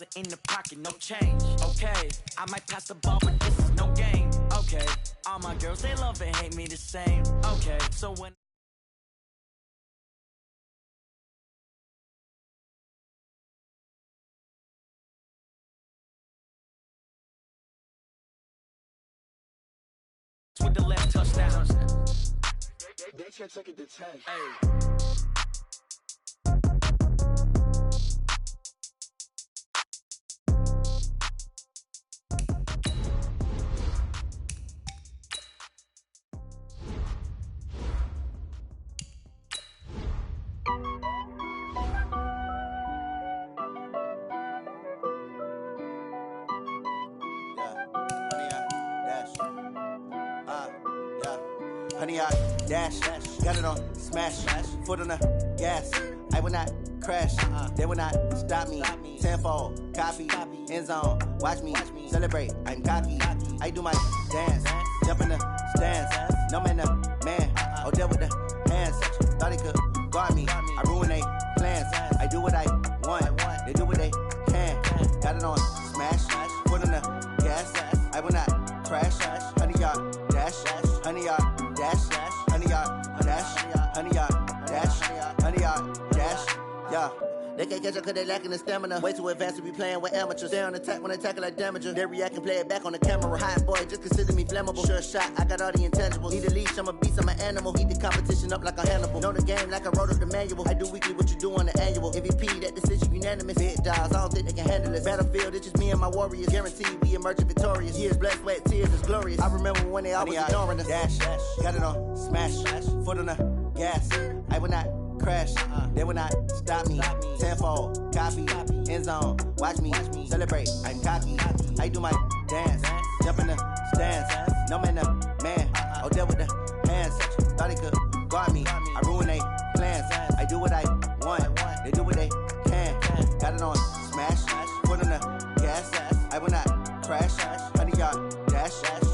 $1,000 in the pocket, no change. Okay, I might pass the ball, but this is no game. Okay, all my girls, they love and hate me the same. Okay, so when with the left touchdown. They can't take it to 10. Hey. Honey, I dash, got it on smash, foot on the gas. I will not crash, they will not stop me. Tenfold, copy, end zone, watch me celebrate. I'm cocky, I do my dance, jump in the stands. No man, the man, Odell with the hands. Thought he could guard me, I ruin they plans. I do what I want, they do what they can. Got it on smash, foot on the gas. I will not crash, honey, y'all dash, honey, y'all dash, honey, y'all dash, honey, y'all dash, honey, y'all dash, yeah. They can't catch up cause they lacking the stamina. Way too advanced to be playing with amateurs. Stay on attack when they tackle like damager. They react and play it back on the camera. Hot boy, just consider me flammable. Sure shot, I got all the intangibles. Need a leash, I'm a beast, I'm an animal. Heat the competition up like a Hannibal. Know the game like I wrote up the manual. I do weekly what you do on the annual. MVP, that decision unanimous. Big dogs, I don't think they can handle it. Battlefield, it's just me and my warriors. Guaranteed we emerging victorious. Years, blood, sweat, tears, it's glorious. I remember when they always ignoring us. Dash, got it on smash, foot on the gas. I will not crash, they will not stop me. Tenfold, copy, end zone, watch me celebrate. I'm cocky, I do my dance, jump in the stands. No man, the man, Odell with the hands. Thought he could guard me, I ruin they plans. I do what I want, they do what they can. Got it on smash, foot on the gas. I will not crash, honey, y'all dash,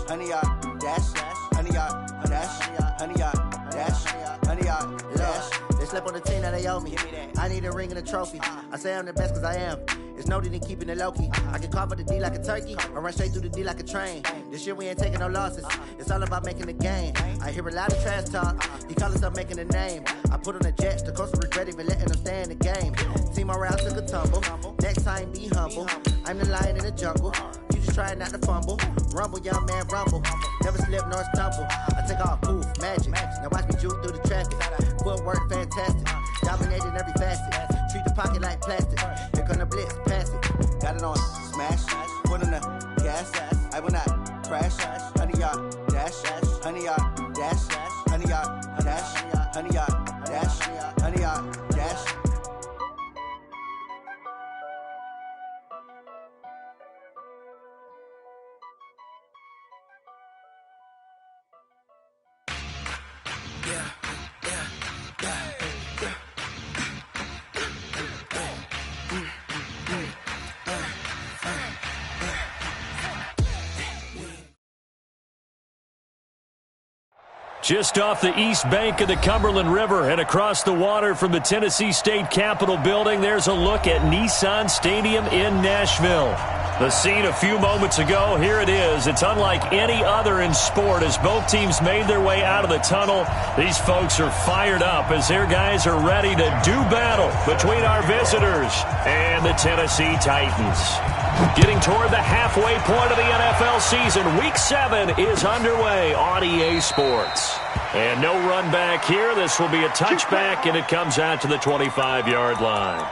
honey, y'all dash, honey, y'all dash, honey, y'all dash, honey, y'all dash. They slept on the team that they owe me. I need a ring and a trophy. I say I'm the best cause I am. It's no need in keeping it low-key. I can carve up the D like a turkey or run straight through the D like a train. This year we ain't taking no losses. It's all about making the game. I hear a lot of trash talk. He call himself making a name. I put on the jets. The coach will regret even letting them stay in the game. Team morale took a tumble. Next time be humble. I'm the lion in the jungle. You just try not to fumble. Rumble, young man, rumble. Never slip nor stumble. I take off, poof, magic. Now watch me juke through the traffic. Footwork fantastic. Dominating every facet. Treat the pocket like plastic. Here come the blitz, pass it. Got it on smash, foot on the gas. I will not crash, honey, y'all dash, honey, y'all dash, honey, y'all dash, honey, y'all dash, honey, y'all dash. Just off the east bank of the Cumberland River and across the water from the Tennessee State Capitol building, there's a look at Nissan Stadium in Nashville. The scene a few moments ago, here it is. It's unlike any other in sport as both teams made their way out of the tunnel. These folks are fired up as their guys are ready to do battle between our visitors and the Tennessee Titans. Getting toward the halfway point of the NFL season, Week 7 is underway on EA Sports. And no run back here. This will be a touchback, and it comes out to the 25-yard line.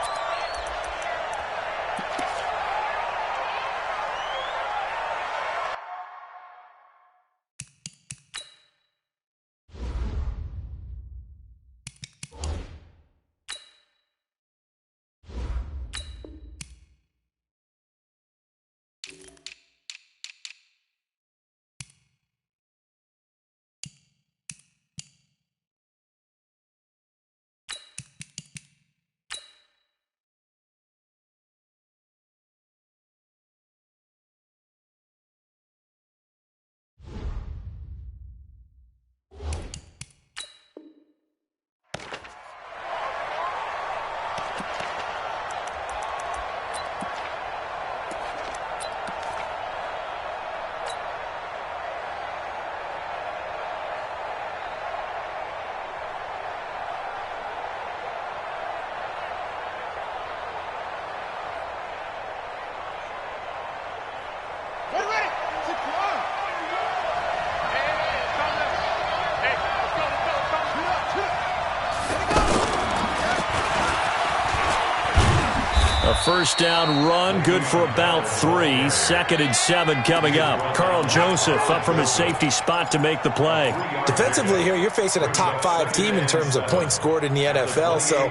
first down run, good for about 3. 2nd and 7 coming up. Carl Joseph up from his safety spot to make the play. Defensively here, you're facing a top 5 team in terms of points scored in the NFL. So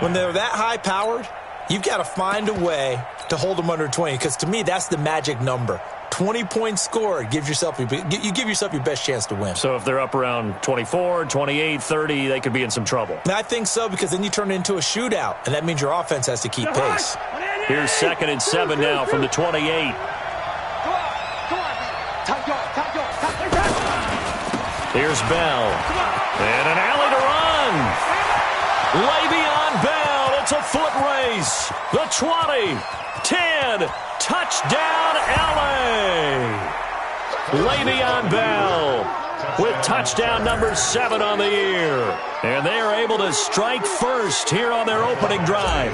when they're that high-powered, you've got to find a way to hold them under 20, because to me, that's the magic number. 20 points scored, you give yourself your best chance to win. So if they're up around 24, 28, 30, they could be in some trouble. And I think so, because then you turn it into a shootout, and that means your offense has to keep pace. Here's 2nd and 7 now from the 28. Here's Bell. And an alley to run. Le'Veon Bell. It's a foot race. The 20, 10, touchdown LA. Le'Veon Bell with touchdown number 7 on the year. And they are able to strike first here on their opening drive.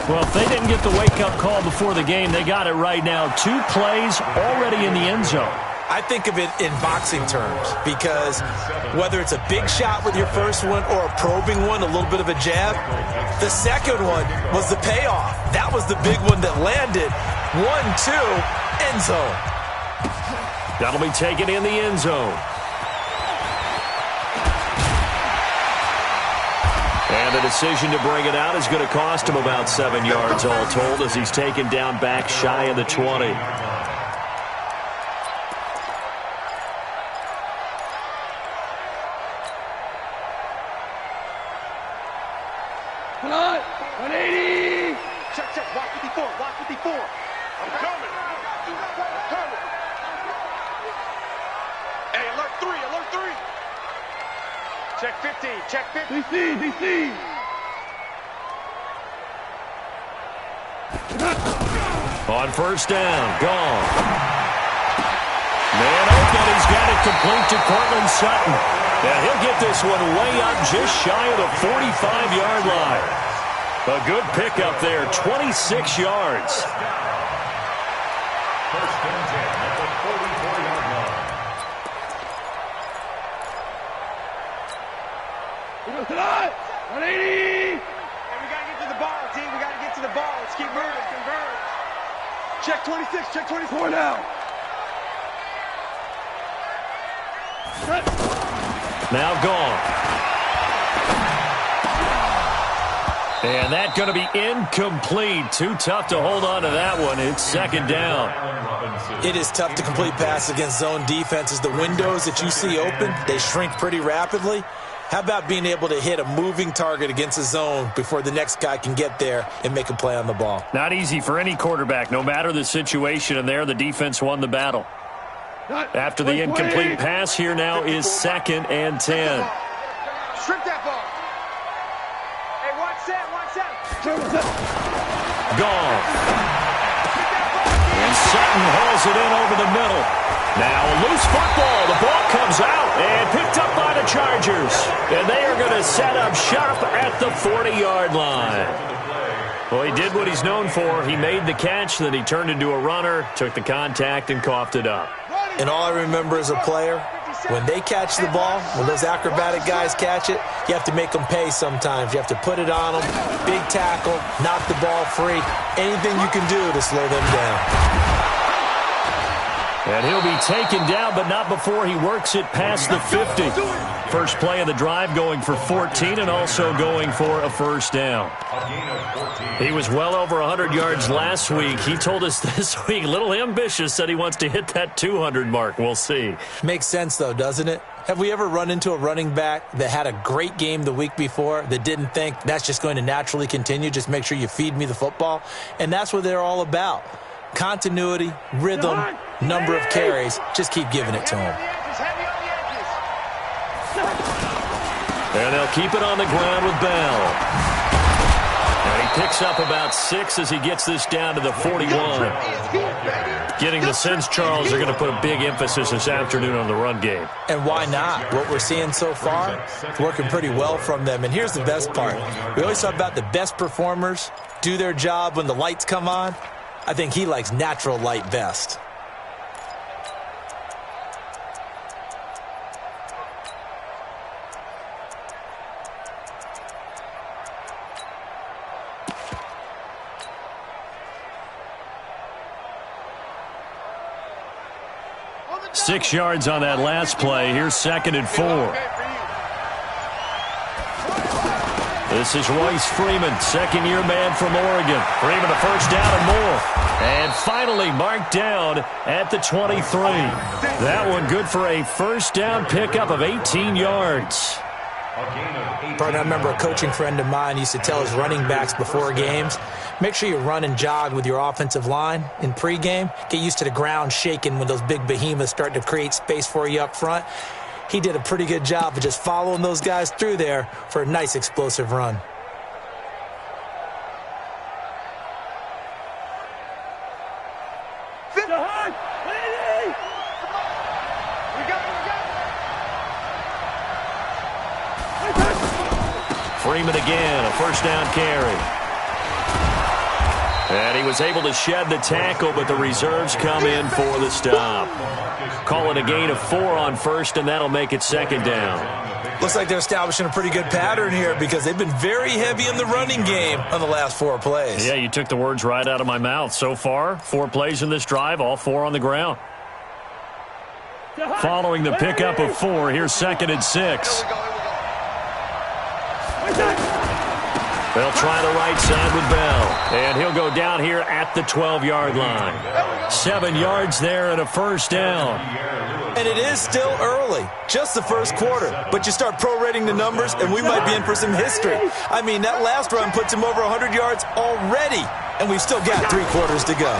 Well, if they didn't get the wake-up call before the game, they got it right now. 2 plays already in the end zone. I think of it in boxing terms, because whether it's a big shot with your first one or a probing one, a little bit of a jab, the second one was the payoff. That was the big one that landed. 1-2, end zone. That'll be taken in the end zone. And the decision to bring it out is going to cost him about 7 yards all told, as he's taken down back shy of the 20. Come on, 180. Check, walk 54, walk 54. I'm coming. Hey, alert 3. Check 15, check 50. DC. On first down, gone. Man open, he's got it complete to Cortland Sutton. And he'll get this one way up just shy of the 45-yard line. A good pickup there, 26 yards. First and 10 at the 44-yard line. Tonight, 180. And we got to get to the ball, team. We got to get to the ball. Let's keep moving. Converge. Check 26, check 24 now. Now gone. And that's going to be incomplete. Too tough to hold on to that one. It's 2nd down. It is tough to complete passes against zone defenses. The windows that you see open, they shrink pretty rapidly. How about being able to hit a moving target against a zone before the next guy can get there and make a play on the ball? Not easy for any quarterback, no matter the situation. And there, the defense won the battle. After the incomplete pass, here now is 2nd and 10. Strip that ball. Hey, watch that. Gone. And Sutton hauls it in over the middle. Now a loose football. The ball comes out and picked up by the Chargers. And they are going to set up shop at the 40-yard line. Well, he did what he's known for. He made the catch, then he turned into a runner, took the contact, and coughed it up. And all I remember as a player, when they catch the ball, when those acrobatic guys catch it, you have to make them pay sometimes. You have to put it on them, big tackle, knock the ball free, anything you can do to slow them down. And he'll be taken down, but not before he works it past the 50. First play of the drive going for 14 and also going for a first down. He was well over 100 yards last week. He told us this week, a little ambitious, said he wants to hit that 200 mark. We'll see. Makes sense, though, doesn't it? Have we ever run into a running back that had a great game the week before that didn't think that's just going to naturally continue? Just make sure you feed me the football. And that's what they're all about. Continuity, rhythm, number of carries. Just keep giving it to him. And they'll keep it on the ground with Bell. And he picks up about 6 as he gets this down to the 41. Getting the sense, Charles, they're going to put a big emphasis this afternoon on the run game. And why not? What we're seeing so far, working pretty well from them. And here's the best part. We always talk about the best performers do their job when the lights come on. I think he likes natural light best. 6 yards on that last play. Here's 2nd and 4. This is Royce Freeman, second-year man from Oregon. Freeman a first down and more. And finally marked down at the 23. That one good for a first down pickup of 18 yards. Partner, I remember a coaching friend of mine used to tell his running backs before games, make sure you run and jog with your offensive line in pregame. Get used to the ground shaking when those big behemoths start to create space for you up front. He did a pretty good job of just following those guys through there for a nice explosive run. Freeman again, a first down carry. And he was able to shed the tackle, but the reserves come in for the stop. Call it a gain of 4 on first, and that'll make it 2nd down. Looks like they're establishing a pretty good pattern here because they've been very heavy in the running game on the last 4 plays. Yeah, you took the words right out of my mouth. So far, 4 plays in this drive, all 4 on the ground. Following the pickup of 4, here's 2nd and 6. They'll try the right side with Bell. And he'll go down here at the 12-yard line. 7 yards there and a first down. And it is still early, just the first quarter. But you start prorating the numbers, and we might be in for some history. I mean, that last run puts him over 100 yards already. And we've still got 3 quarters to go.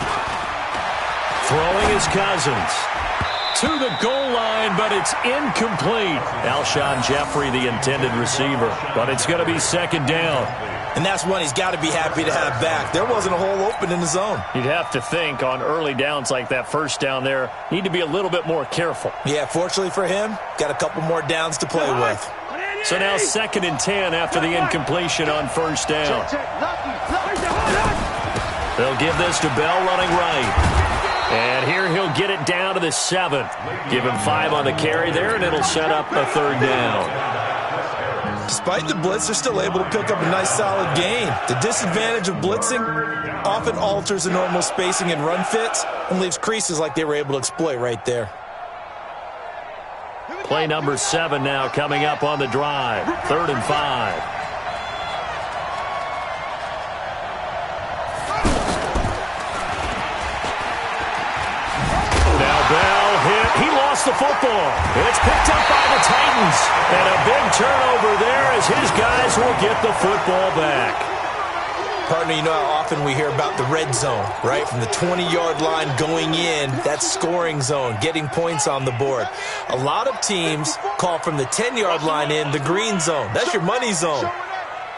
Throwing his Cousins to the goal line, but it's incomplete. Alshon Jeffrey, the intended receiver. But it's going to be 2nd down. And that's one he's got to be happy to have back. There wasn't a hole open in the zone. You'd have to think on early downs like that first down there, need to be a little bit more careful. Yeah, fortunately for him, got a couple more downs to play with. So now 2nd and 10 after the incompletion on first down. They'll give this to Bell running right. And here he'll get it down to the 7th. Give him 5 on the carry there, and it'll set up a 3rd down. Despite the blitz, they're still able to pick up a nice solid gain. The disadvantage of blitzing often alters the normal spacing and run fits and leaves creases like they were able to exploit right there. Play number 7 now coming up on the drive. 3rd and 5. He lost the football. It's picked up by the Titans. And a big turnover there as his guys will get the football back. Partner, you know how often we hear about the red zone, right? From the 20-yard line going in, that's scoring zone, getting points on the board. A lot of teams call from the 10-yard line in the green zone. That's your money zone.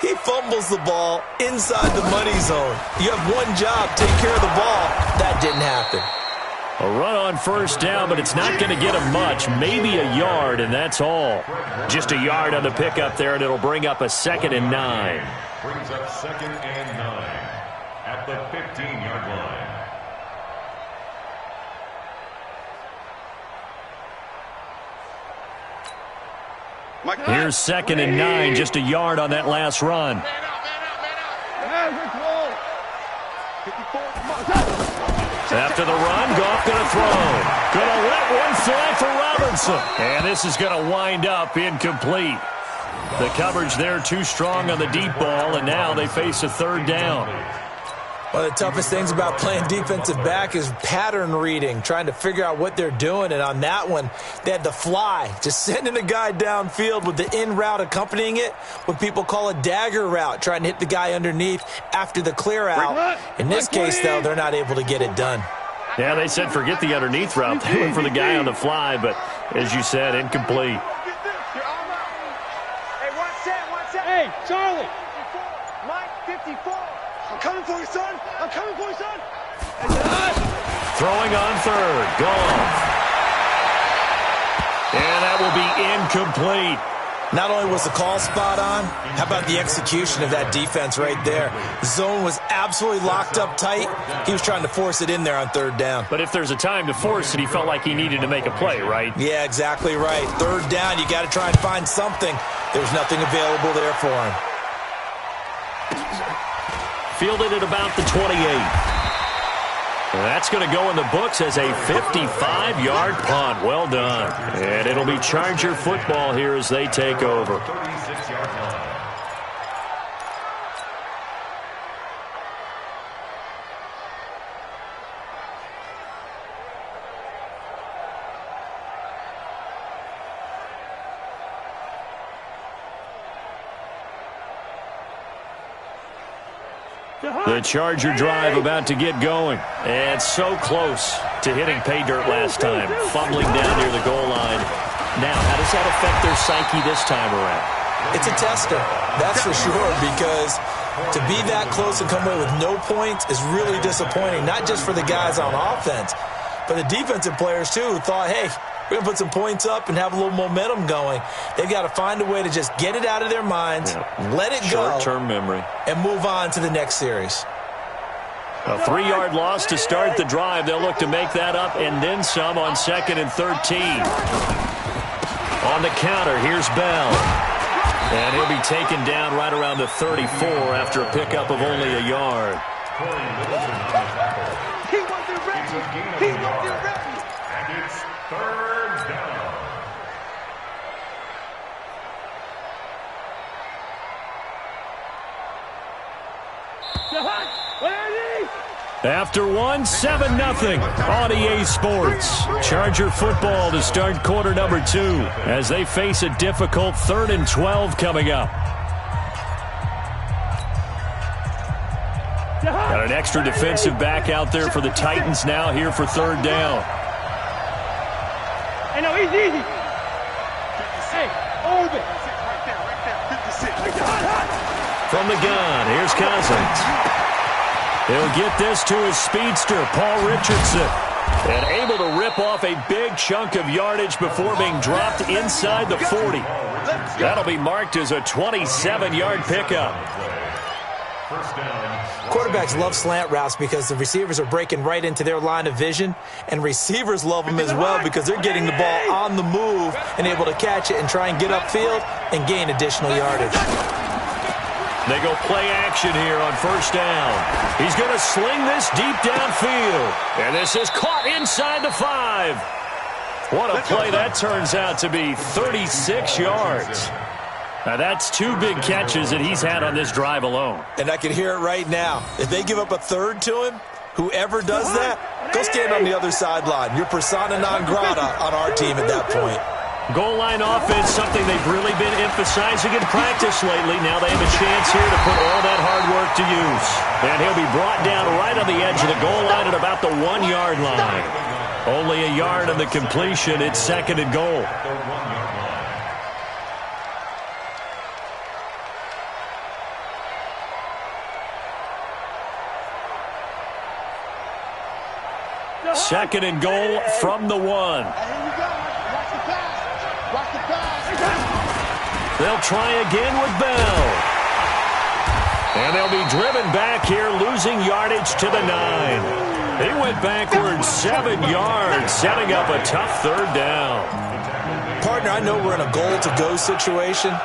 He fumbles the ball inside the money zone. You have one job, take care of the ball. That didn't happen. A run on first down, but it's not going to get him much. Maybe a yard, and that's all. Just a yard on the pickup there, and it'll bring up a 2nd and 9. Brings up 2nd and 9 at the 15-yard line. Here's 2nd and 9, just a yard on that last run. After the run, Goff going to throw. Going to let one fly for Robinson. And this is going to wind up incomplete. The coverage there too strong on the deep ball, and now they face a 3rd down. One of the toughest things about playing defensive back is pattern reading, trying to figure out what they're doing. And on that one, they had the fly, just sending a guy downfield with the in route accompanying it, what people call a dagger route, trying to hit the guy underneath after the clear out. In this case, though, they're not able to get it done. Yeah, they said forget the underneath route. They went for the guy on the fly, but as you said, incomplete. Hey, Charlie. Mike, 54. I'm coming for you, son. I'm coming for you, son. Throwing on 3rd. Goff. And that will be incomplete. Not only was the call spot on, how about the execution of that defense right there? The zone was absolutely locked up tight. He was trying to force it in there on 3rd down. But if there's a time to force it, he felt like he needed to make a play, right? Yeah, exactly right. 3rd down, you got to try and find something. There's nothing available there for him. Fielded at about the 28. And that's going to go in the books as a 55-yard punt. Well done. And it'll be Charger football here as they take over. 36-yard line. The Charger drive about to get going. And so close to hitting pay dirt last time. Fumbling down near the goal line. Now, how does that affect their psyche this time around? It's a tester, that's for sure, because to be that close and come away with no points is really disappointing, not just for the guys on offense, but the defensive players, too, who thought, hey, we're going to put some points up and have a little momentum going. They've got to find a way to just get it out of their minds, let it go, short-term memory, and move on to the next series. A 3-yard loss to start the drive. They'll look to make that up and then some on 2nd and 13. On the counter, here's Bell. And he'll be taken down right around the 34 after a pickup of only a yard. He wasn't ready. He wasn't ready. And it's 3rd down. After one, 7-0 on EA Sports. Charger football to start quarter number 2 as they face a difficult 3rd and 12 coming up. Got an extra defensive back out there for the Titans now here for 3rd down. Hey, no, easy. Hey, hold it. Right there. 56. From the gun, here's Cousins. He'll get this to his speedster, Paul Richardson. And able to rip off a big chunk of yardage before being dropped inside the 40. That'll be marked as a 27-yard pickup. Quarterbacks love slant routes because the receivers are breaking right into their line of vision, and receivers love them as well because they're getting the ball on the move and able to catch it and try and get upfield and gain additional yardage. They go play action here on 1st down. He's going to sling this deep downfield. And this is caught inside the 5. What a play that turns out to be, 36 yards. Now that's 2 big catches that he's had on this drive alone. And I can hear it right now. If they give up a 3rd to him, whoever does that, go stand on the other sideline. You're persona non grata on our team at that point. Goal line offense, something they've really been emphasizing in practice lately. Now they have a chance here to put all that hard work to use. And he'll be brought down right on the edge of the goal line at about the 1-yard line. Only a yard on the completion. It's 2nd and goal. Second and goal from the 1. They'll try again with Bell. And they'll be driven back here, losing yardage to the 9. He went backwards 7 yards, setting up a tough 3rd down. Partner, I know we're in a goal-to-go situation,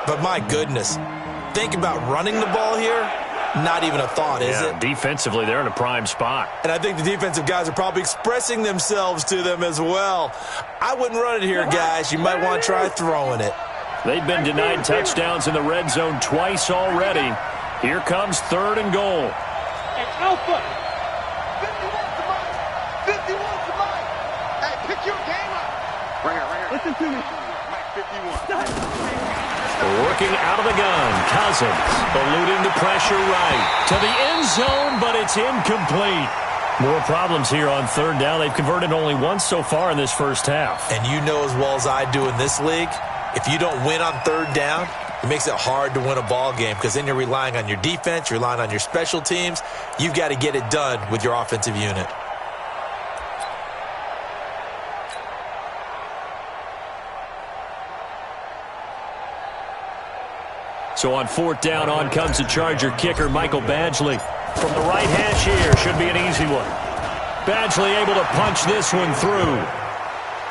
but my goodness, think about running the ball here. Not even a thought, is it? Defensively, they're in a prime spot. And I think the defensive guys are probably expressing themselves to them as well. I wouldn't run it here, guys. You might want to try throwing it. They've been denied touchdowns in the red zone twice already. Here comes 3rd and goal. Hey, Alpha. 51 to Mike. 51 to Mike. Hey, pick your game up. Right here. Listen to me. Mike, 51. Working out of the gun, Cousins eluding the pressure right to the end zone, but it's incomplete. More problems here on 3rd down. They've converted only once so far in this first half. And you know as well as I do in this league, if you don't win on 3rd down, it makes it hard to win a ball game because then you're relying on your defense, you're relying on your special teams. You've got to get it done with your offensive unit. So on 4th down, on comes the Charger kicker, Michael Badgley. From the right hash here, should be an easy one. Badgley able to punch this one through.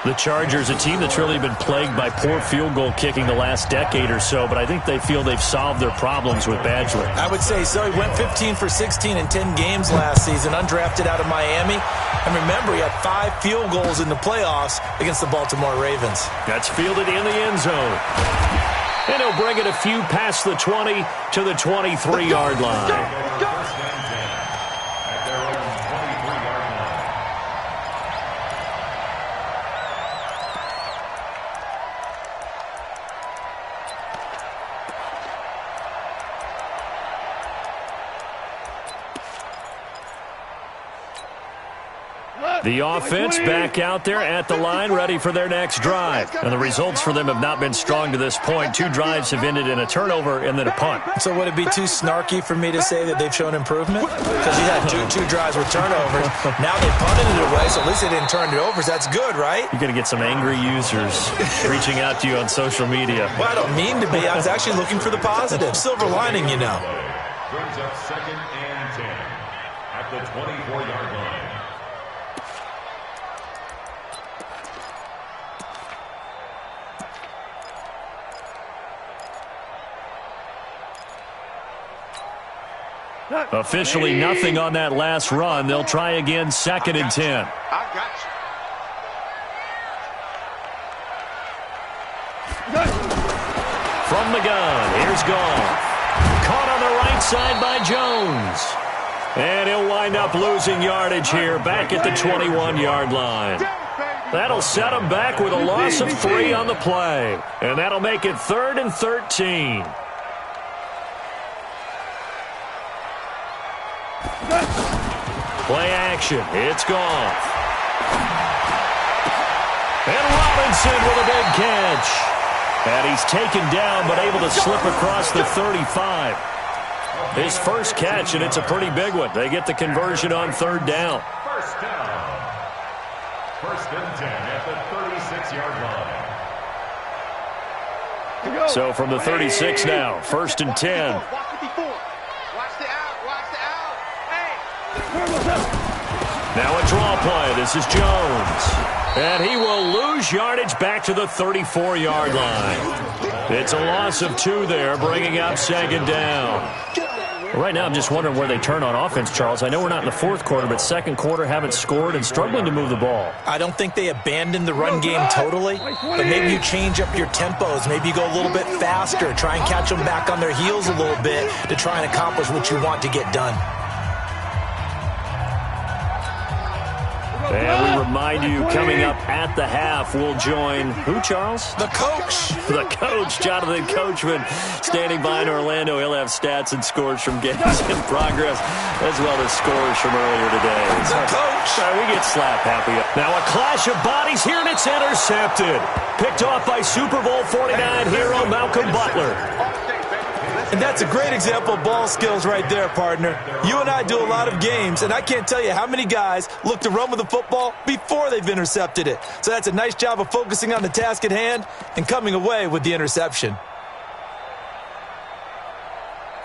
The Chargers, a team that's really been plagued by poor field goal kicking the last decade or so, but I think they feel they've solved their problems with Badgley. I would say so. He went 15 for 16 in 10 games last season, undrafted out of Miami. And remember, he had 5 field goals in the playoffs against the Baltimore Ravens. That's fielded in the end zone. And he'll bring it a few past the 20 to the 23-yard line. The offense back out there at the line, ready for their next drive. And the results for them have not been strong to this point. 2 drives have ended in a turnover and then a punt. So would it be too snarky for me to say that they've shown improvement? Because you had two drives with turnovers. Now they punted it away, so at least they didn't turn it over. So that's good, right? You're going to get some angry users reaching out to you on social media. Well, I don't mean to be. I was actually looking for the positive. Silver lining, you know. Brings up 2nd and 10 at the 24-yard line. Officially nothing on that last run. They'll try again, 2nd and 10. I got you. From the gun, here's Goff. Caught on the right side by Jones. And he'll wind up losing yardage here, back at the 21-yard line. That'll set him back with a loss of 3 on the play. And that'll make it 3rd and 13. Play action. It's Goff. And Robinson with a big catch. And he's taken down but able to slip across the 35. His first catch, and it's a pretty big one. They get the conversion on 3rd down. First down. 1st and 10 at the 36-yard line. So from the 36 now, 1st and 10. Now a draw play. This is Jones. And he will lose yardage back to the 34-yard line. It's a loss of 2 there, bringing up 2nd down. Right now, I'm just wondering where they turn on offense, Charles. I know we're not in the 4th quarter, but 2nd quarter haven't scored and struggling to move the ball. I don't think they abandoned the run game totally, but maybe you change up your tempos. Maybe you go a little bit faster, try and catch them back on their heels a little bit to try and accomplish what you want to get done. And we remind you, coming up at the half, we'll join who, Charles? The coach. The coach, Jonathan Coachman, standing by in Orlando. He'll have stats and scores from games in progress, as well as scores from earlier today. The coach. We get slap happy. Now a clash of bodies here, and it's intercepted. Picked off by Super Bowl 49 hero Malcolm Butler. And that's a great example of ball skills right there, partner. You and I do a lot of games, and I can't tell you how many guys look to run with the football before they've intercepted it. So that's a nice job of focusing on the task at hand and coming away with the interception.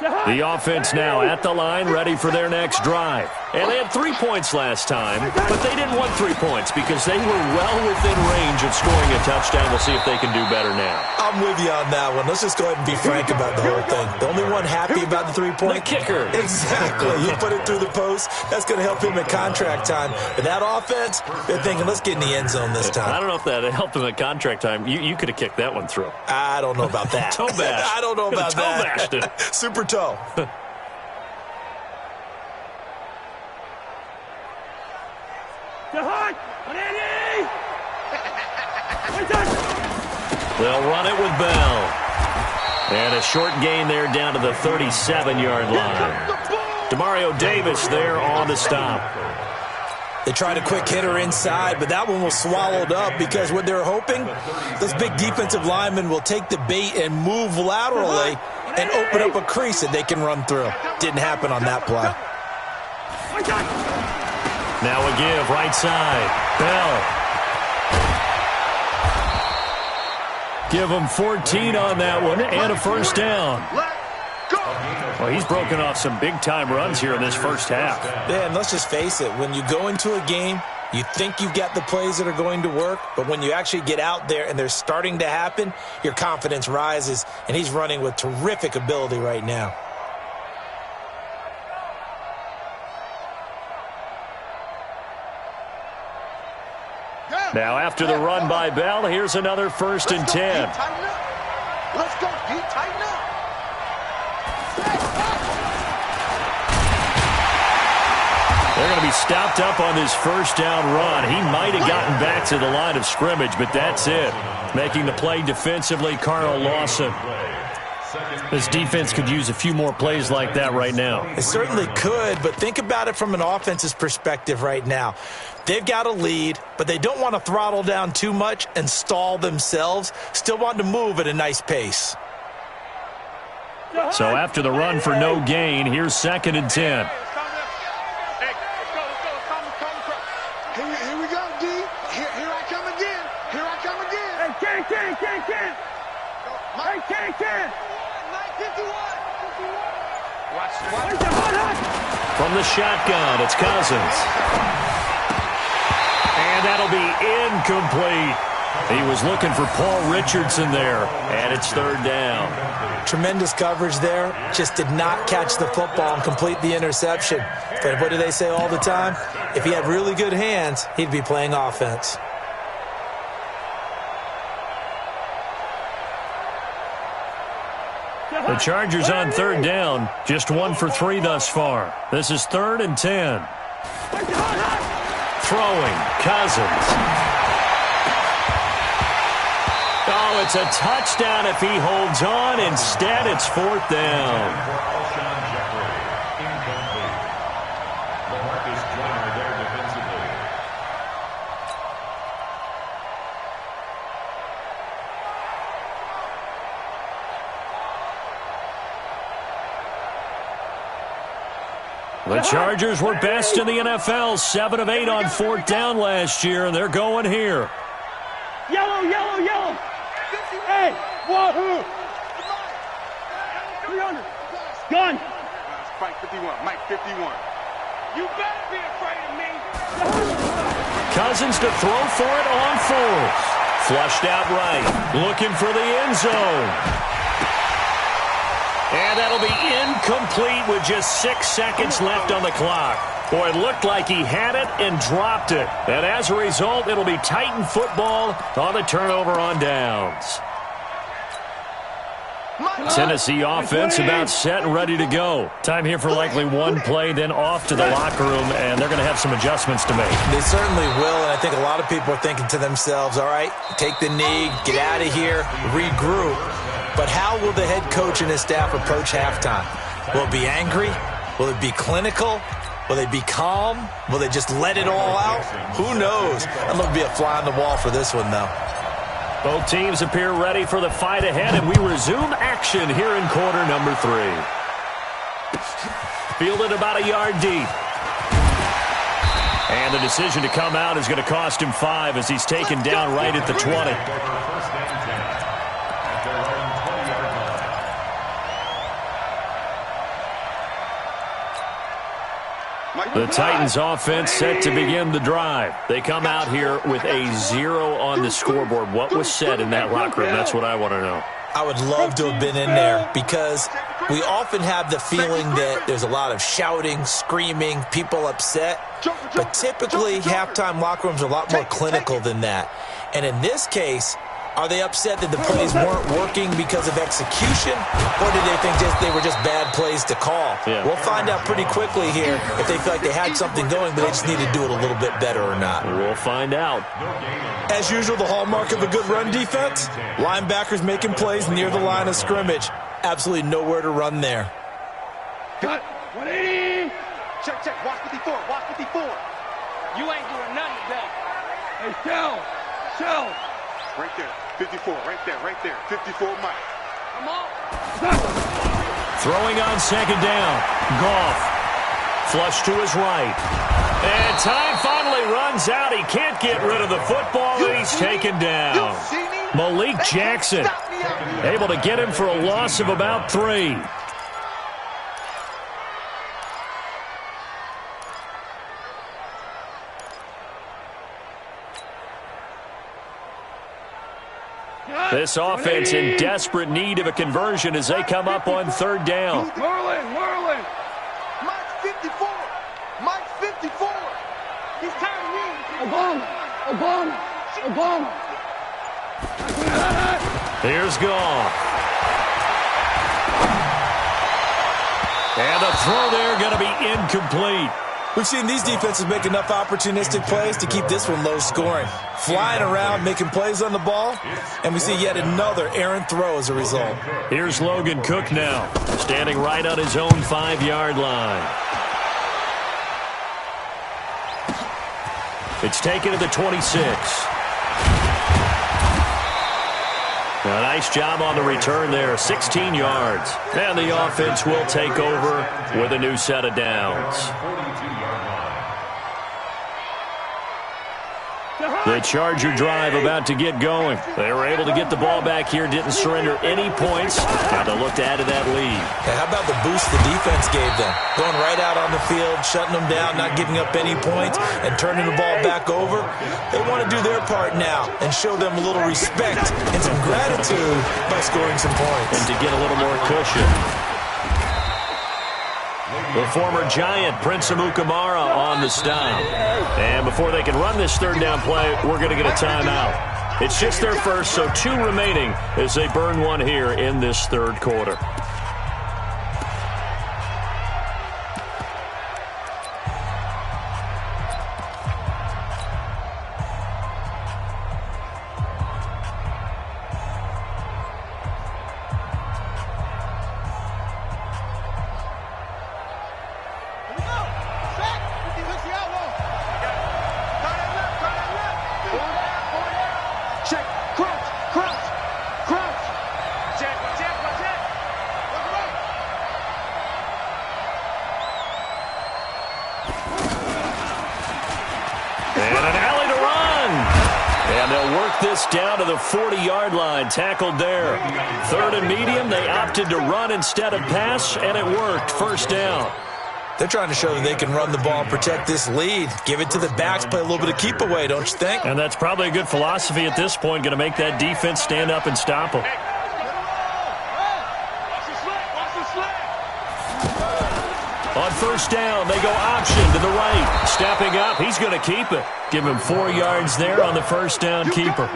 The offense now at the line, ready for their next drive. And they had 3 points last time, but they didn't want 3 points because they were well within range of scoring a touchdown. We'll see if they can do better now. I'm with you on that one. Let's just go ahead and be frank about the whole thing. The only one happy about the 3-point? The kicker. Exactly. You put it through the post. That's going to help him at contract time. But that offense, they're thinking, let's get in the end zone this time. I don't know if that helped him at contract time. You could have kicked that one through. I don't know about that. Toe bash. I don't know about toe that. Bashed it. Super toe. They'll run it with Bell. And a short gain there down to the 37-yard line. Demario Davis there on the stop. They tried a quick hitter inside, but that one was swallowed up because what they're hoping, those big defensive linemen will take the bait and move laterally and open up a crease that they can run through. Didn't happen on that play. Now a give, right side. Bell. Give him 14 on that one and a first down. Well, he's broken off some big-time runs here in this first half. Yeah, and let's just face it. When you go into a game You think you've got the plays that are going to work, but when you actually get out there and they're starting to happen, your confidence rises, and he's running with terrific ability right now. Now, after the run by Bell, here's another 1st and 10. Let's go, D. Tighten up. They're going to be stopped up on this 1st down run. He might have gotten back to the line of scrimmage, but that's it. Making the play defensively, Carl Lawson. This defense could use a few more plays like that right now. It certainly could, but think about it from an offense's perspective right now. They've got a lead, but they don't want to throttle down too much and stall themselves. Still want to move at a nice pace. So after the run for no gain, here's 2nd and 10. Here we go, D. Here I come again. Here I come again. Hey, Ken. Hey, Ken. 51. Watch. From the shotgun, it's Cousins. And that'll be incomplete. He was looking for Paul Richardson there, and it's 3rd down. Tremendous coverage there. Just did not catch the football and complete the interception. But what do they say all the time? If he had really good hands, he'd be playing offense. The Chargers on 3rd down, just 1 for 3 thus far. This is 3rd and 10. Throwing, Cousins. Oh, it's a touchdown if he holds on. Instead, it's 4th down. The Chargers were best in the NFL, 7 of 8 on 4th down last year, and they're going here. Yellow. Hey, wahoo. 300. Gun. Mike 51. You better be afraid of me. Cousins to throw for it on 4th. Flushed out right. Looking for the end zone. And that'll be incomplete with just 6 seconds left on the clock. Boy, it looked like he had it and dropped it. And as a result, it'll be Titan football on the turnover on downs. Tennessee offense about set and ready to go. Time here for likely one play, then off to the locker room, and they're going to have some adjustments to make. They certainly will, and I think a lot of people are thinking to themselves, all right, take the knee, get out of here, regroup. But how will the head coach and his staff approach halftime? Will it be angry? Will it be clinical? Will they be calm? Will they just let it all out? Who knows? I'd love to be a fly on the wall for this one, though. Both teams appear ready for the fight ahead, and we resume action here in quarter number 3. Fielded about a yard deep. And the decision to come out is going to cost him 5 as he's taken down right at the 20. The Titans offense set to begin the drive. They come out here with a 0 on the scoreboard. What was said in that locker room? That's what I want to know. I would love to have been in there because we often have the feeling that there's a lot of shouting, screaming, people upset. But typically, halftime locker rooms are a lot more clinical than that. And in this case, are they upset that the plays weren't working because of execution, or did they think they were just bad plays to call? Yeah. We'll find out pretty quickly here if they feel like they had something going, but they just need to do it a little bit better or not. We'll find out. As usual, the hallmark of a good run defense, linebackers making plays near the line of scrimmage. Absolutely nowhere to run there. Cut. 180. Check. Watch 54. You ain't doing nothing today. Hey, Shell. Right there. 54. Right there. 54, Mike. Come on. Throwing on second down. Goff. Flush to his right. And time finally runs out. He can't get rid of the football, and he's taken down. Malik Jackson able to get him for a loss of about 3. This offense in desperate need of a conversion as they come up on third down. Merlin. Mike's 54. Mike's 54. He's tired of you. Obama. Here's Goff. And the throw there going to be incomplete. We've seen these defenses make enough opportunistic plays to keep this one low scoring. Flying around, making plays on the ball, and we see yet another errant throw as a result. Here's Logan Cook now, standing right on his own 5-yard line. It's taken to the 26. A nice job on the return there, 16 yards. And the offense will take over with a new set of downs. The Charger drive about to get going. They were able to get the ball back here, didn't surrender any points. Now they'll look to add to that lead. Hey, how about the boost the defense gave them? Going right out on the field, shutting them down, not giving up any points, and turning the ball back over. They want to do their part now and show them a little respect and some gratitude by scoring some points. And to get a little more cushion. The former Giant, Prince Amukamara, on the stop. And before they can run this third down play, we're going to get a timeout. It's just their first, so 2 remaining as they burn one here in this third quarter. Down to the 40-yard line, tackled there. Third and medium, they opted to run instead of pass, and it worked. First down. They're trying to show that they can run the ball and protect this lead. Give it to the backs, play a little bit of keep away, don't you think? And that's probably a good philosophy at this point, going to make that defense stand up and stop them. On first down, they go option to the right. Stepping up, he's going to keep it. Give him 4 yards there on the first down keeper.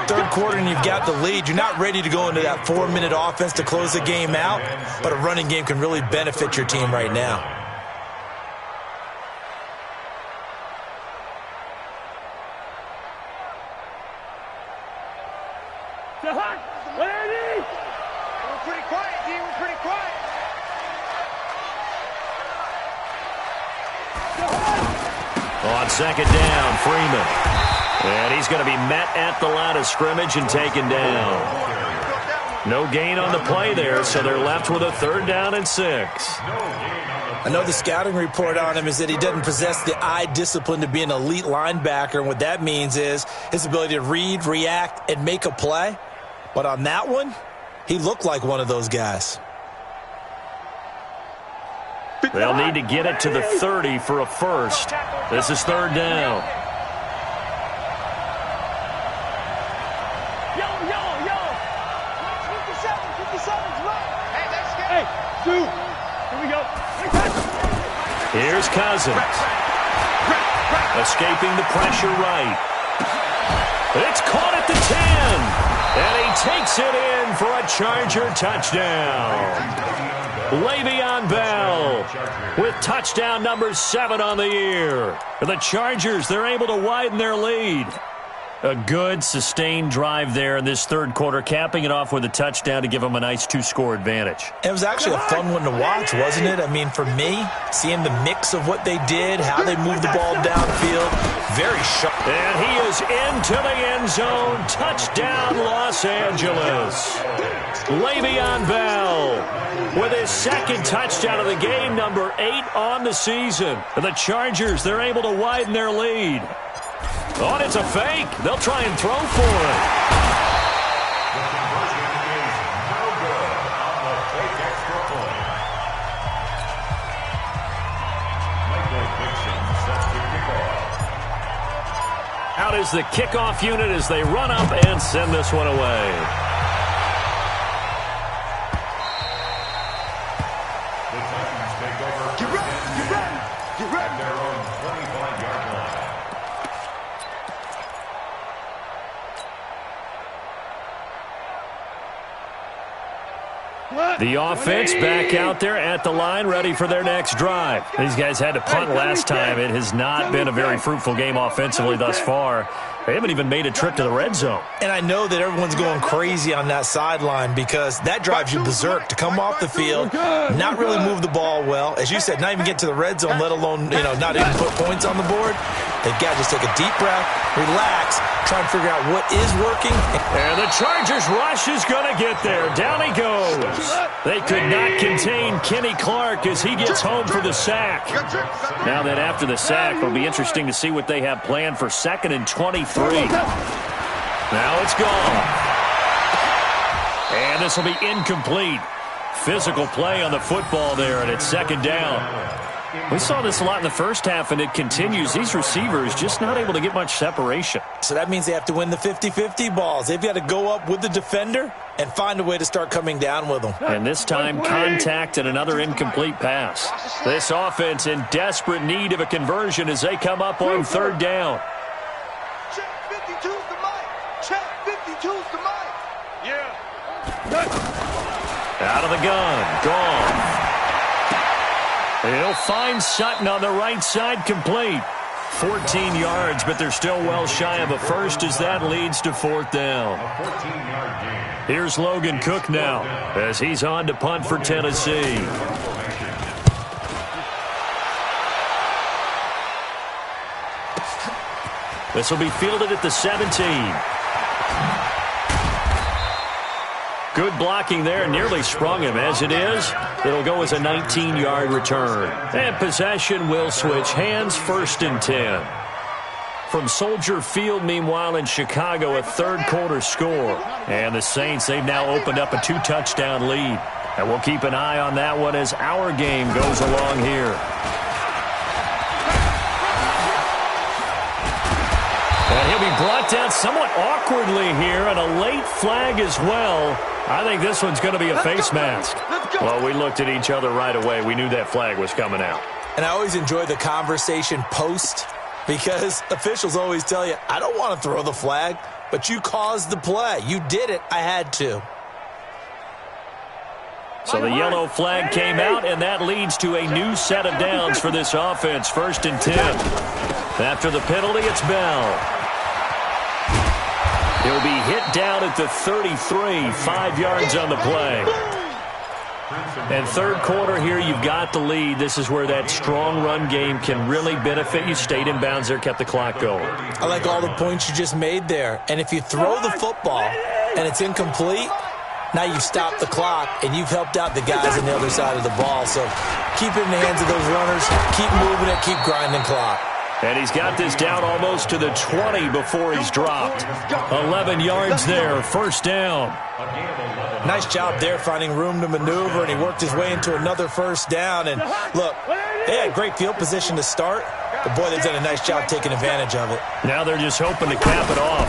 Third quarter and you've got the lead. You're not ready to go into that 4-minute offense to close the game out, but a running game can really benefit your team right now. We're pretty quiet, D. We're pretty quiet. On second down, Freeman. And he's going to be met at the line of scrimmage and taken down. No gain on the play there, so they're left with a 3rd down and 6. I know the scouting report on him is that he doesn't possess the eye discipline to be an elite linebacker, and what that means is his ability to read, react, and make a play. But on that one, he looked like one of those guys. They'll need to get it to the 30 for a first. This is 3rd down. Yo. 57's right. Hey, let's get it. Hey, Sue. Here we go. Here's Cousins. Escaping the pressure right. It's caught at the 10. And he takes it in for a Charger touchdown. Le'Veon Bell with touchdown number 7 on the year. The Chargers, they're able to widen their lead. A good, sustained drive there in this third quarter, capping it off with a touchdown to give them a nice 2-score advantage. It was actually a fun one to watch, wasn't it? I mean, for me, seeing the mix of what they did, how they moved the ball downfield, very sharp. And he is into the end zone. Touchdown, Los Angeles. Le'Veon Bell with his 2nd touchdown of the game, number 8 on the season. The Chargers, they're able to widen their lead. Oh, and it's a fake. They'll try and throw for it. The conversion is no good on the fake extra point. Michael Dixon sets the kickoff. Out out is the kickoff unit as they run up and send this one away. The Titans take over. Get ready. Their own 25-yard line. The offense back out there at the line, ready for their next drive. These guys had to punt last time. It has not been a very fruitful game offensively thus far. They haven't even made a trip to the red zone. And I know that everyone's going crazy on that sideline because that drives you berserk to come off the field, not really move the ball well. As you said, not even get to the red zone, let alone, not even put points on the board. They've got to just take a deep breath, relax, try and figure out what is working. And the Chargers rush is going to get there. Down he goes. They could not contain Kenny Clark as he gets home for the sack. Now that after the sack, it'll be interesting to see what they have planned for 2nd and 23. Now it's gone. And this will be incomplete. Physical play on the football there, and it's 2nd down. We saw this a lot in the first half, and it continues. These receivers just not able to get much separation. So that means they have to win the 50-50 balls. They've got to go up with the defender and find a way to start coming down with them. And this time, contact and another incomplete pass. This offense in desperate need of a conversion as they come up on 3rd down. Check 52's the mic. Check 52's the mic. Yeah. Out of the gun. Gone. He'll find Sutton on the right side, complete. 14 yards, but they're still well shy of a first as that leads to 4th down. A 14-yard gain. Here's Logan Cook now as he's on to punt for Tennessee. This will be fielded at the 17. Good blocking there, nearly sprung him. As it is, it'll go as a 19-yard return. And possession will switch hands, 1st and 10. From Soldier Field, meanwhile, in Chicago, a 3rd quarter score. And the Saints, they've now opened up a 2-touchdown lead. And we'll keep an eye on that one as our game goes along here. And he'll be brought down somewhat awkwardly here, and a late flag as well. I think this one's going to be a face mask. Well, we looked at each other right away. We knew that flag was coming out. And I always enjoy the conversation post because officials always tell you, I don't want to throw the flag, but you caused the play. You did it. I had to. So the yellow flag came out, and that leads to a new set of downs for this offense. 1st and 10. After the penalty, it's Bell. He'll be hit down at the 33, 5 yards on the play. And 3rd quarter here, you've got the lead. This is where that strong run game can really benefit you. Stayed in bounds there, kept the clock going. I like all the points you just made there. And if you throw the football and it's incomplete, now you've stopped the clock and you've helped out the guys on the other side of the ball. So keep it in the hands of those runners. Keep moving it. Keep grinding clock. And he's got this down almost to the 20 before he's dropped. 11 yards there, 1st down. Nice job there finding room to maneuver, and he worked his way into another 1st down. And look, they had great field position to start, but boy, they've done a nice job taking advantage of it. Now they're just hoping to cap it off.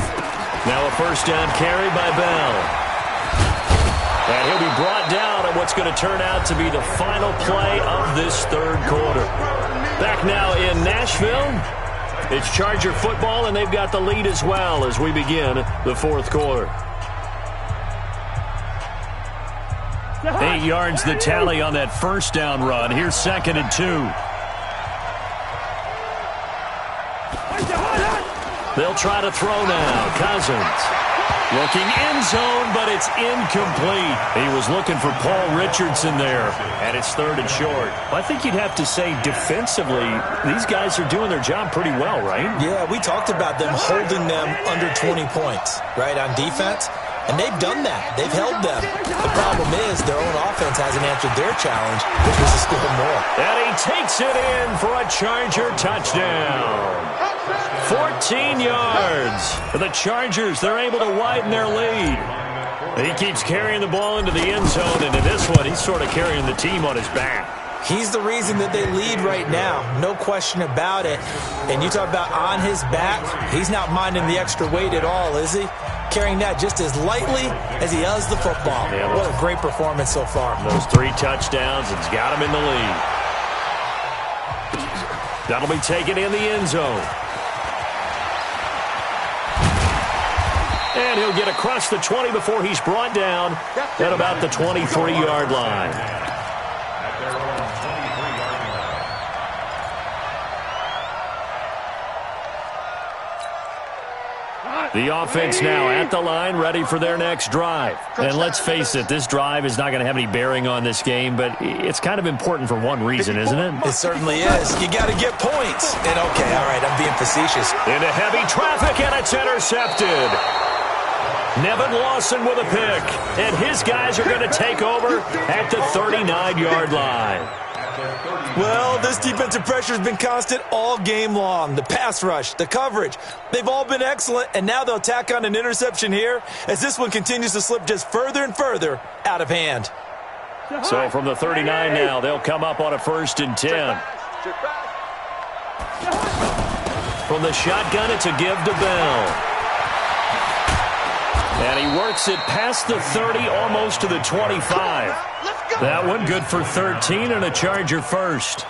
Now a 1st down carry by Bell. And he'll be brought down on what's going to turn out to be the final play of this 3rd quarter. Back now in Nashville, it's Charger football, and they've got the lead as well as we begin the 4th quarter. 8 yards the tally on that 1st down run. Here's 2nd and 2. They'll try to throw now. Cousins. Looking end zone, but it's incomplete. He was looking for Paul Richardson there, and it's 3rd and short. I think you'd have to say defensively, these guys are doing their job pretty well, right? Yeah, we talked about them holding them under 20 points, right, on defense. And they've done that. They've held them. The problem is their own offense hasn't answered their challenge, which was to score more. And he takes it in for a Charger touchdown. 14 yards. The Chargers, they're able to widen their lead. He keeps carrying the ball into the end zone, and in this one, he's sort of carrying the team on his back. He's the reason that they lead right now. No question about it. And you talk about on his back, he's not minding the extra weight at all, is he? Carrying that just as lightly as he does the football. Yeah, what a great performance so far. Those 3 touchdowns, it's got him in the lead. That'll be taken in the end zone. And he'll get across the 20 before he's brought down at about the 23-yard line. The offense now at the line, ready for their next drive. And let's face it, this drive is not going to have any bearing on this game, but it's kind of important for one reason, isn't it? It certainly is. You got to get points. And okay, all right, I'm being facetious. Into heavy traffic, and it's intercepted. Nevin Lawson with a pick, and his guys are going to take over at the 39-yard line. Well, this defensive pressure has been constant all game long. The pass rush, the coverage, they've all been excellent, and now they'll tack on an interception here as this one continues to slip just further and further out of hand. So from the 39 now, they'll come up on a 1st and 10. From the shotgun, it's a give to Bell. And he works it past the 30, almost to the 25. That one good for 13 and a Charger first.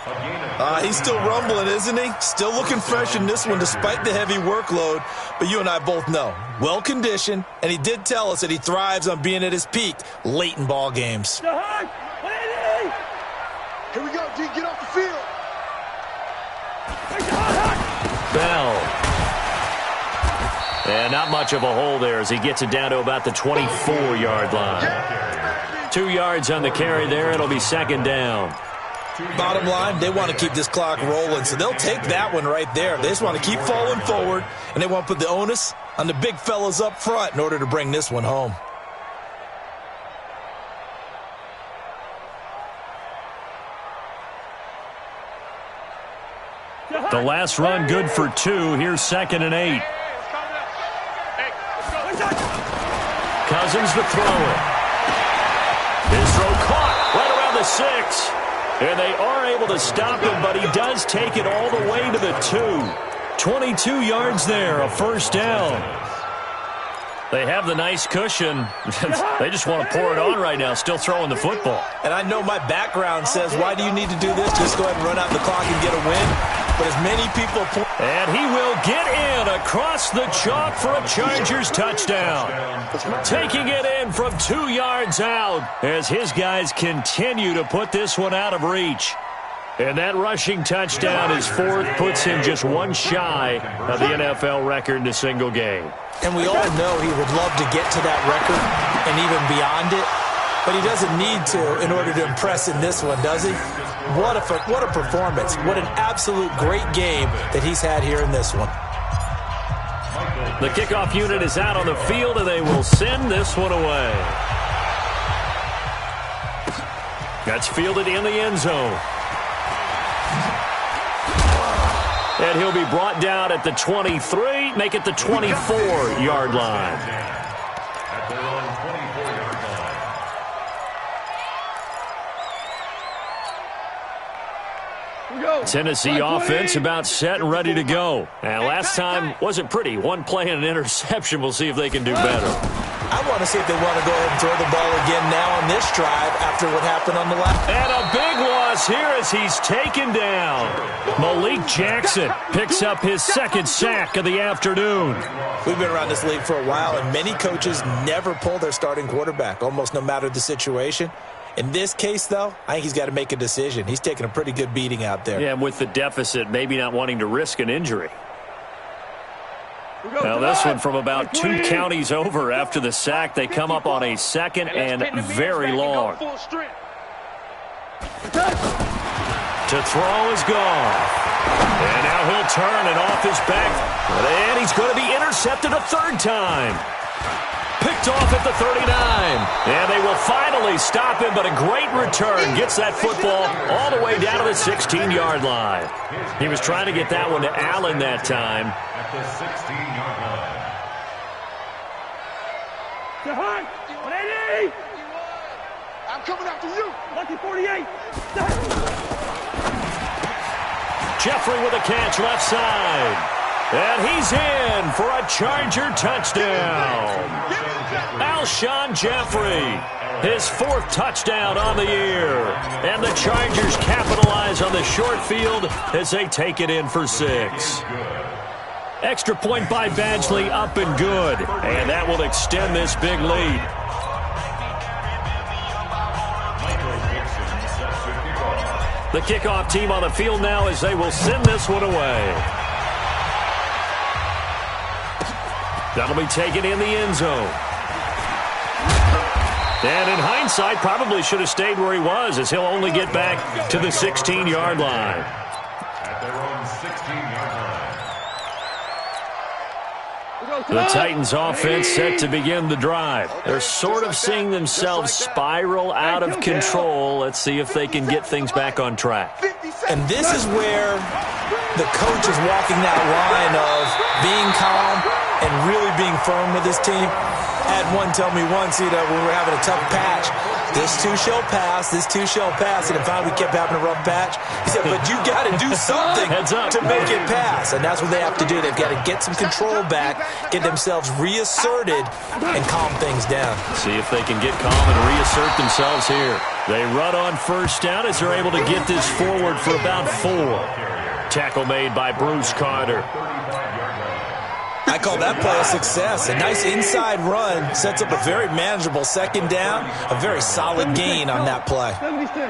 He's still rumbling, isn't he? Still looking fresh in this one despite the heavy workload. But you and I both know, well-conditioned, and he did tell us that he thrives on being at his peak late in ball games. Here we go, D. Get off the field. Bell. And not much of a hole there as he gets it down to about the 24-yard line. 2 yards on the carry there. It'll be 2nd down. Bottom line, they want to keep this clock rolling, so they'll take that one right there. They just want to keep falling forward, and they want to put the onus on the big fellas up front in order to bring this one home. The last run good for 2. Here's 2nd and 8. Cousins to throw it. His throw caught right around the 6. And they are able to stop him, but he does take it all the way to the 2. 22 yards there, a 1st down. They have the nice cushion. They just want to pour it on right now, still throwing the football. And I know my background says, why do you need to do this? Just go ahead and run out the clock and get a win. But as many people... And he will get in across the chalk for a Chargers touchdown. Taking it in from 2 yards out as his guys continue to put this one out of reach. And that rushing touchdown is 4th, puts him just one shy of the NFL record in a single game. And we all know he would love to get to that record and even beyond it, but he doesn't need to in order to impress in this one, does he? What a performance. What an absolute great game that he's had here in this one. The kickoff unit is out on the field, and they will send this one away. That's fielded in the end zone. And he'll be brought down at the 23, make it the 24-yard line. At their own 24-yard line. Tennessee offense about set and ready to go. And last time wasn't pretty. One play and an interception. We'll see if they can do better. I want to see if they want to go ahead and throw the ball again now on this drive after what happened on the last. And a big loss here as he's taken down. Malik Jackson picks up his 2nd sack of the afternoon. We've been around this league for a while, and many coaches never pull their starting quarterback, almost no matter the situation. In this case, though, I think he's got to make a decision. He's taking a pretty good beating out there. Yeah, and with the deficit, maybe not wanting to risk an injury. Now this one from about 2 counties over after the sack. They come up on a 2nd and very long. To throw is gone. And now he'll turn and off his back. And he's going to be intercepted a 3rd time. Picked off at the 39. And they will finally stop him, but a great return. Gets that football all the way down to the 16-yard line. He was trying to get that one to Allen that time. At the 16-yard line. 180! I'm coming after you! Lucky 48! Jeffrey with a catch left side. And he's in for a Charger touchdown. Alshon Jeffrey, his 4th touchdown on the year. And the Chargers capitalize on the short field as they take it in for 6. Extra point by Badgley, up and good. And that will extend this big lead. The kickoff team on the field now as they will send this one away. That'll be taken in the end zone. And in hindsight, probably should have stayed where he was, as he'll only get back to the 16-yard line. At their own 16-yard line. The Titans offense set to begin the drive. They're sort of seeing themselves spiral out of control. Let's see if they can get things back on track. And this is where the coach is walking that line of being calm and really being firm with his team. I had one tell me once, when we were having a tough patch, this too shall pass, this too shall pass, and finally we kept having a rough patch. He said, but you got to do something to make it pass, and that's what they have to do. They've got to get some control back, get themselves reasserted, and calm things down. See if they can get calm and reassert themselves here. They run on first down as they're able to get this forward for about 4. Tackle made by Bruce Carter. I call that play a success. A nice inside run sets up a very manageable second down, a very solid gain on that play. 76.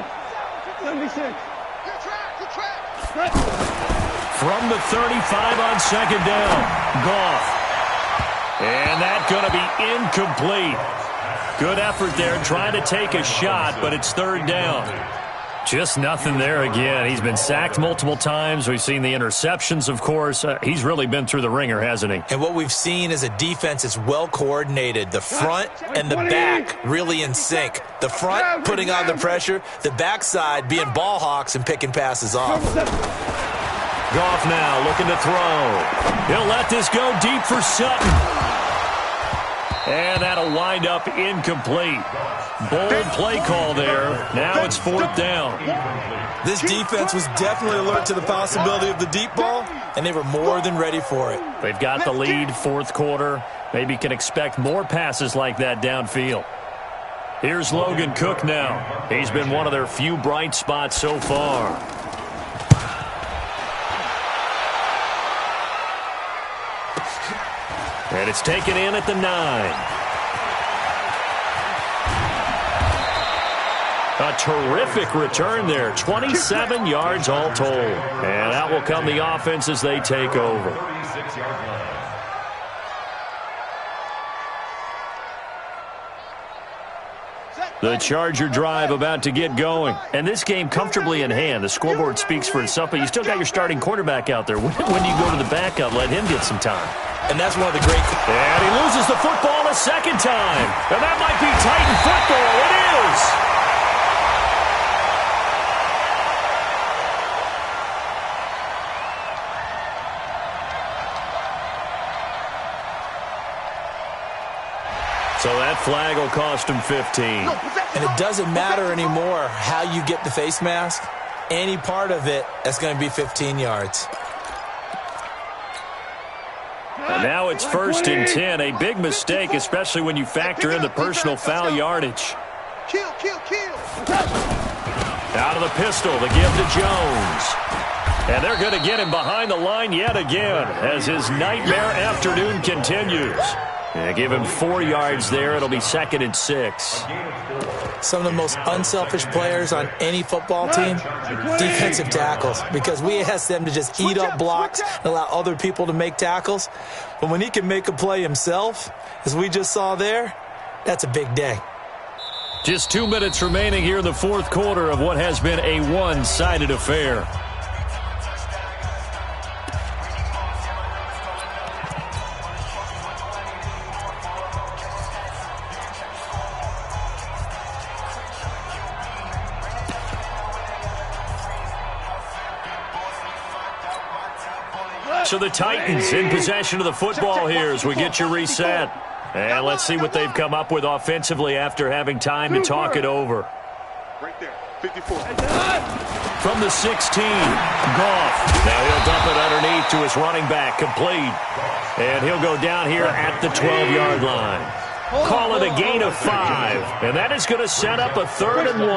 From the 35 on second down, Goff. And that's going to be incomplete. Good effort there, trying to take a shot, but it's 3rd down. Just nothing there again. He's been sacked multiple times. We've seen the interceptions, of course. He's really been through the ringer, hasn't he? And what we've seen is a defense that's well coordinated. The front and the back really in sync. The front putting on the pressure, the backside being ball hawks and picking passes off. Goff now looking to throw. He'll let this go deep for Sutton. And that'll wind up incomplete. Bold play call there. Now it's 4th down. This defense was definitely alert to the possibility of the deep ball, and they were more than ready for it. They've got the lead, 4th quarter. Maybe can expect more passes like that downfield. Here's Logan Cook now. He's been one of their few bright spots so far. And it's taken in at the 9. A terrific return there. 27 yards all told. And out will come the offense as they take over. 36-yard line. The Charger drive about to get going. And this game comfortably in hand. The scoreboard speaks for itself, but you still got your starting quarterback out there. When do you go to the backup? Let him get some time. And that's one of the great... And he loses the football a second time. And that might be Titan football. It is. So that flag will cost him 15. And it doesn't matter anymore how you get the face mask. Any part of it, that's going to be 15 yards. And now it's 1st and 10. A big mistake, especially when you factor in the personal foul yardage. Kill. Out of the pistol, the give to Jones. And they're going to get him behind the line yet again as his nightmare afternoon continues. Yeah, give him 4 yards there. It'll be 2nd and 6. Some of the most unselfish players on any football team, defensive tackles, because we ask them to just eat up blocks and allow other people to make tackles. But when he can make a play himself, as we just saw there, that's a big day. Just 2 minutes remaining here in the 4th quarter of what has been a one-sided affair. So the Titans in possession of the football here as we get you reset. And let's see what they've come up with offensively after having time to talk it over. Right there, 54. from the 16. Goff. Now he'll dump it underneath to his running back. Complete. And he'll go down here at the 12-yard line. Call it a gain of 5. And that is going to set up a 3rd and 1.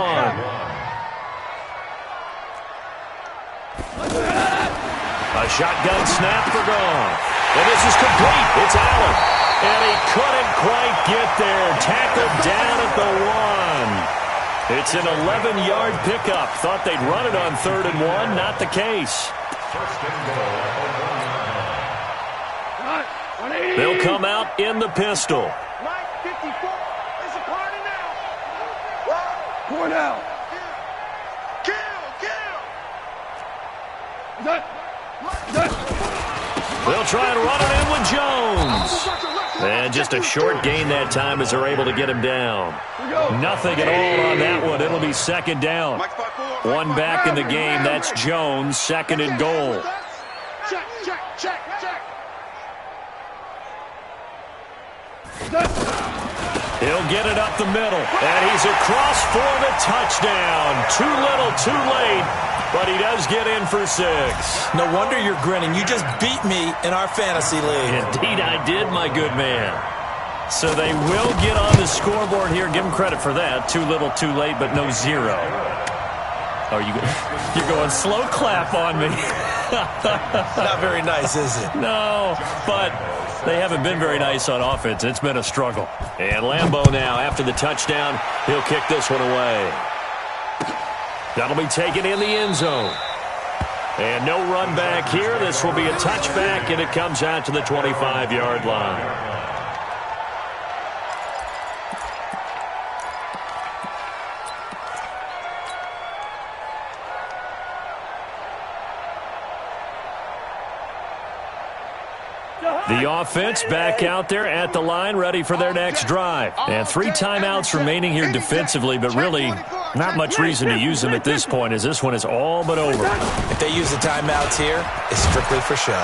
A shotgun snap for Goff. And this is complete. It's Allen. And he couldn't quite get there. Tackled down at the 1. It's an 11-yard pickup. Thought they'd run it on 3rd and 1. Not the case. They'll come out in the pistol. 54 is a party now. Going out. They'll try and run it in with Jones. And just a short gain that time as they're able to get him down. Nothing at all on that one. It'll be 2nd down. One back in the game. That's Jones. 2nd and goal. Check. He'll get it up the middle. And he's across for the touchdown. Too little, too late. But he does get in for 6. No wonder you're grinning. You just beat me in our fantasy league. Indeed I did, my good man. So they will get on the scoreboard here. Give them credit for that. Too little, too late, but no 0. Oh, you're going slow clap on me. Not very nice, is it? No, but they haven't been very nice on offense. It's been a struggle. And Lambeau now, after the touchdown, he'll kick this one away. That'll be taken in the end zone. And no run back here. This will be a touchback, and it comes out to the 25-yard line. The offense back out there at the line, ready for their next drive. And 3 timeouts remaining here defensively, but really not much reason to use them at this point, as this one is all but over. If they use the timeouts here, it's strictly for show.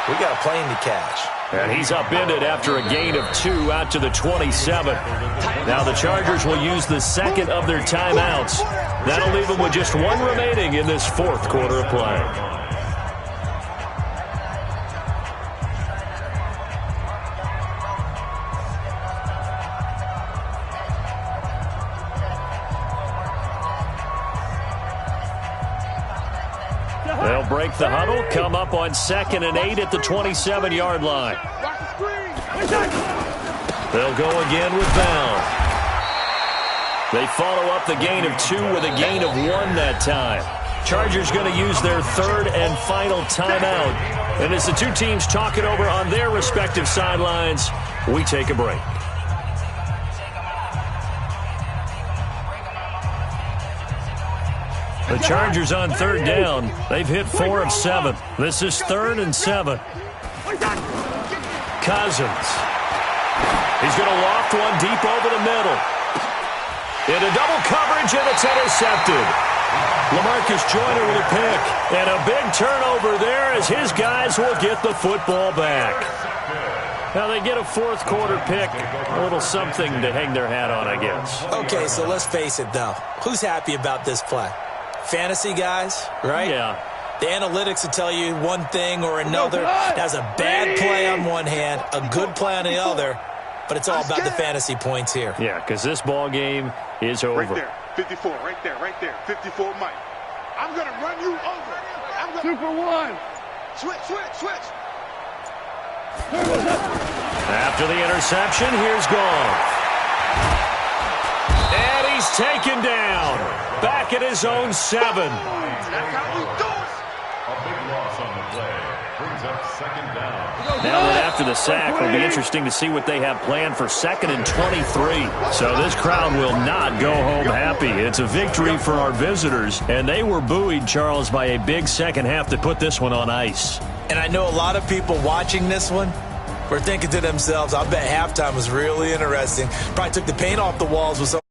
We got a plane to catch. And he's upended after a gain of 2 out to the 27. Now the Chargers will use the 2nd of their timeouts. That'll leave them with just 1 remaining in this 4th quarter of play. They'll break the huddle, come up on 2nd and 8 at the 27-yard line. They'll go again with Bell. They follow up the gain of 2 with a gain of 1 that time. Chargers going to use their 3rd and final timeout. And as the two teams talk it over on their respective sidelines, we take a break. The Chargers on 3rd down. They've hit 4 of 7. This is 3rd and 7. Cousins. He's going to loft one deep over the middle. Into double coverage, and it's intercepted. LaMarcus Joyner with a pick. And a big turnover there as his guys will get the football back. Now they get a 4th quarter pick. A little something to hang their hat on, I guess. Okay, so let's face it, though. Who's happy about this play? Fantasy guys, right? Yeah. The analytics will tell you one thing or another. That's a bad play on one hand, a good play on the other, but it's all about the fantasy points here. Yeah, because this ball game is over. Right there, 54, right there, 54, Mike. I'm going to run you over. 2 for 1. Switch. After the interception, here's Goff. And he's taken down. Back at his own 7. That's how we do it. A big loss on the play. Brings up 2nd down. Now that after the sack, will be interesting to see what they have planned for 2nd and 23. So this crowd will not go home happy. It's a victory for our visitors, and they were buoyed, Charles, by a big second half to put this one on ice. And I know a lot of people watching this one were thinking to themselves, I bet halftime was really interesting. Probably took the paint off the walls with some